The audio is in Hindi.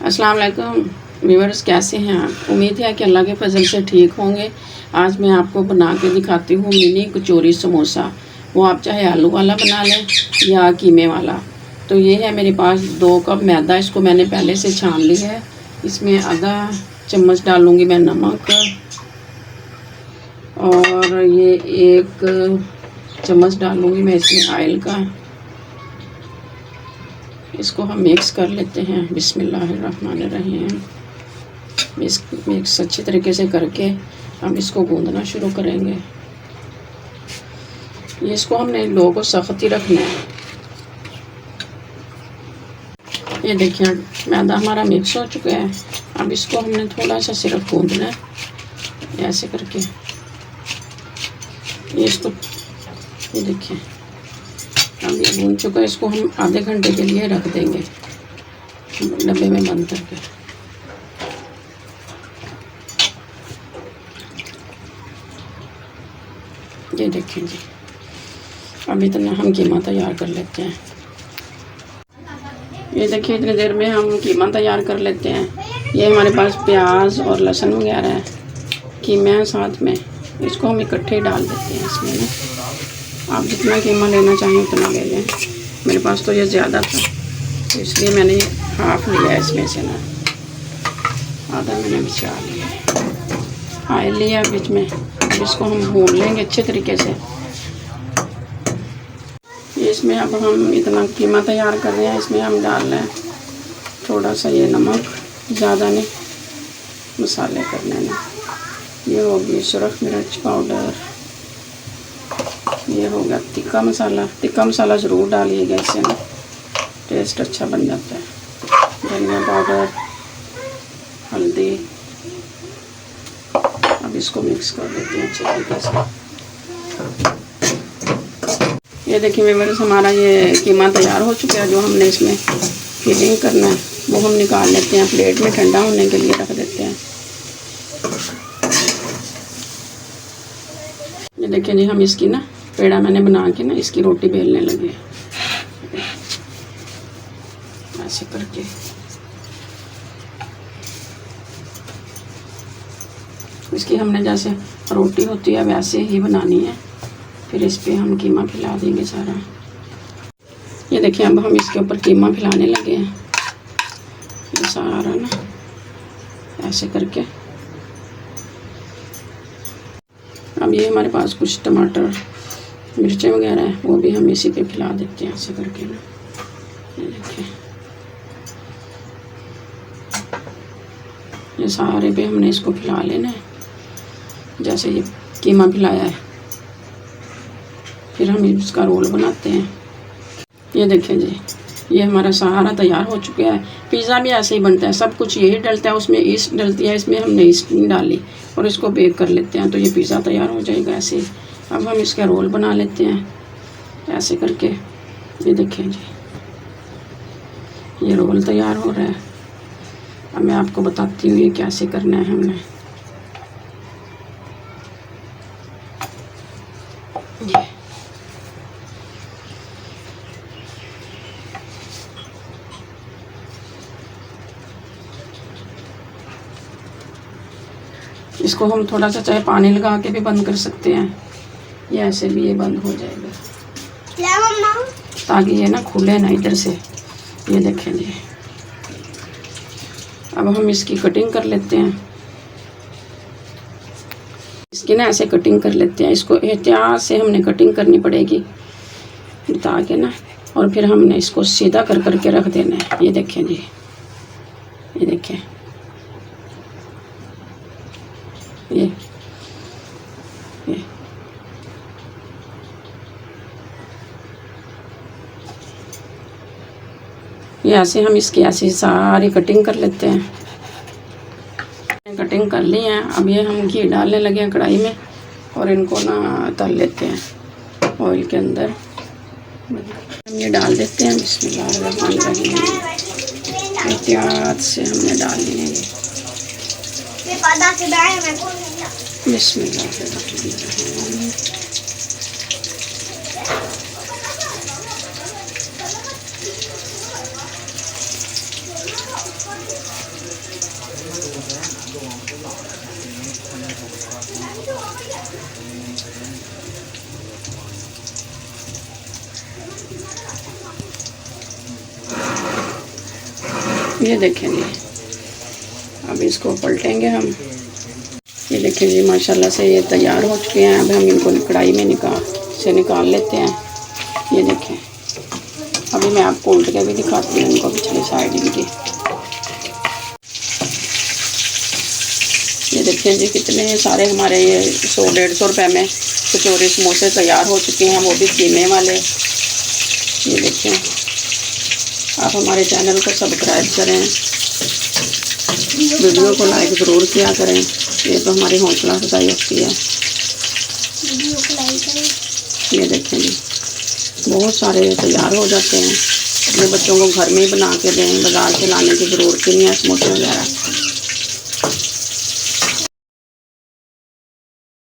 अस्सलाम वालेकुम व्यूअर्स, कैसे हैं आप। उम्मीद है कि अल्लाह के फजल से ठीक होंगे। आज मैं आपको बना के दिखाती हूँ मिनी कचौरी समोसा। वो आप चाहे आलू वाला बना लें या कीमे वाला। तो ये है मेरे पास 2 कप मैदा, इसको मैंने पहले से छान लिया है। इसमें आधा चम्मच डालूँगी मैं नमक, और ये 1 चम्मच डालूँगी मैं इसमें ऑयल का। इसको हम मिक्स कर लेते हैं। बिस्मिल्लाहिर्रहमानिर्रहीम। मिक्स अच्छी तरीके से करके हम इसको गूंदना शुरू करेंगे। इसको हमने लो को सख्त ही रखना है। ये देखिए मैदा हमारा मिक्स हो चुका है। अब इसको हमने थोड़ा सा सिर्फ गूंदना है ऐसे करके। ये देखिए अब ये गूंद चुका है। इसको हम आधे घंटे के लिए रख देंगे डब्बे में बंद करके। ये देखिए जी, अब इतना हम कीमा तैयार कर लेते हैं। ये देखिए इतनी देर में हम कीमा तैयार कर लेते हैं। ये हमारे पास प्याज और लहसुन वगैरह है, कीमा है साथ में। इसको हम इकट्ठे डाल देते हैं इसमें ना। आप जितना कीमा लेना चाहें उतना ले लें। मेरे पास तो ये ज़्यादा था तो इसलिए मैंने हाफ़ लिया इसमें से ना, आधा मैंने बिछा लिया। ऑयल लिया बीच में। अब इसको हम भून लेंगे अच्छे तरीके से। इसमें अब हम इतना कीमा तैयार कर रहे हैं, इसमें हम डाल रहे हैं थोड़ा सा ये नमक, ज़्यादा नहीं, मसाले करने में। ये होगी सुरख मिर्च पाउडर, ये होगा तिक्का मसाला। तिक्का मसाला ज़रूर डालिएगा, इससे ना टेस्ट अच्छा बन जाता है। धनिया पाउडर, हल्दी। अब इसको मिक्स कर देते हैं अच्छे तरीके से। ये देखिए व्यूअर्स, हमारा ये कीमा तैयार हो चुका है। जो हमने इसमें फिलिंग करना है वो हम निकाल लेते हैं प्लेट में, ठंडा होने के लिए रख देते हैं। ये देखिए जी, हम इसकी ना पेड़ा मैंने बना के ना इसकी रोटी बेलने लगे ऐसे करके। इसकी हमने जैसे रोटी होती है वैसे ही बनानी है। फिर इस पे हम कीमा फैला देंगे सारा। ये देखिए अब हम इसके ऊपर कीमा फैलाने लगे हैं, ये सारा ना ऐसे करके। अब ये हमारे पास कुछ टमाटर मिर्चें वगैरह है, वो भी हम इसी पे फैला देते हैं ऐसे करके ना। ये देखिए ये सारे पे हमने इसको फैला लेना है जैसे ये कीमा फैलाया है। फिर हम इसका रोल बनाते हैं। ये देखें जी, ये हमारा सहारा तैयार हो चुका है। पिज़्ज़ा भी ऐसे ही बनता है, सब कुछ यही डलता है। उसमें ईस्ट डलती है, इसमें हमने ईस्ट नहीं डाली। और इसको बेक कर लेते हैं तो ये पिज़्ज़ा तैयार हो जाएगा ऐसे ही। अब हम इसका रोल बना लेते हैं ऐसे करके। ये देखें जी, ये रोल तैयार हो रहा है। अब मैं आपको बताती हूँ ये कैसे करना है हमने। इसको हम थोड़ा सा चाहे पानी लगा के भी बंद कर सकते हैं, या ऐसे भी ये बंद हो जाएगा ताकि ये ना खुले ना इधर से। ये देखें जी, अब हम इसकी कटिंग कर लेते हैं। इसकी ना ऐसे कटिंग कर लेते हैं। इसको एहतियात से हमने कटिंग करनी पड़ेगी ताकि ना, और फिर हमने इसको सीधा कर करके रख देना है। ये देखें जी, ये देखें ये ऐसे हम इसकी ऐसी सारी कटिंग कर लेते हैं। कटिंग कर ली है। अब ये हम घी डालने लगे हैं कढ़ाई में और इनको ना तल लेते हैं ऑयल के अंदर। हम ये डाल देते हैं। बिस्मिल्लाहिर्रहमानिर्रहीम। एहतियात से हमने डाल लिए। बिस्मिल्लाहिर्रहमानिर्रहीम। ये देखें जी, अब इसको पलटेंगे हम। ये देखें जी, माशाल्लाह से ये तैयार हो चुके हैं। अब हम इनको कढ़ाई में निकाल लेते हैं। ये देखें, अभी मैं आपको उल्ट के भी दिखाती हूँ इनको, पिछली साइड इनकी। ये देखें जी, कितने सारे हमारे ये 100-150 रुपये में कचौरी समोसे तैयार हो चुके हैं, वो भी कीमे वाले। ये देखें, आप हमारे चैनल को सब्सक्राइब करें, वीडियो को लाइक ज़रूर किया करें, ये तो हमारी हौसला अफजाई होती है। वीडियो को लाइक करें। ये देखें जी, बहुत सारे तैयार हो जाते हैं। अपने बच्चों को घर में ही बना के दें, बाज़ार से लाने की ज़रूरत ही नहीं है समोसे वगैरह।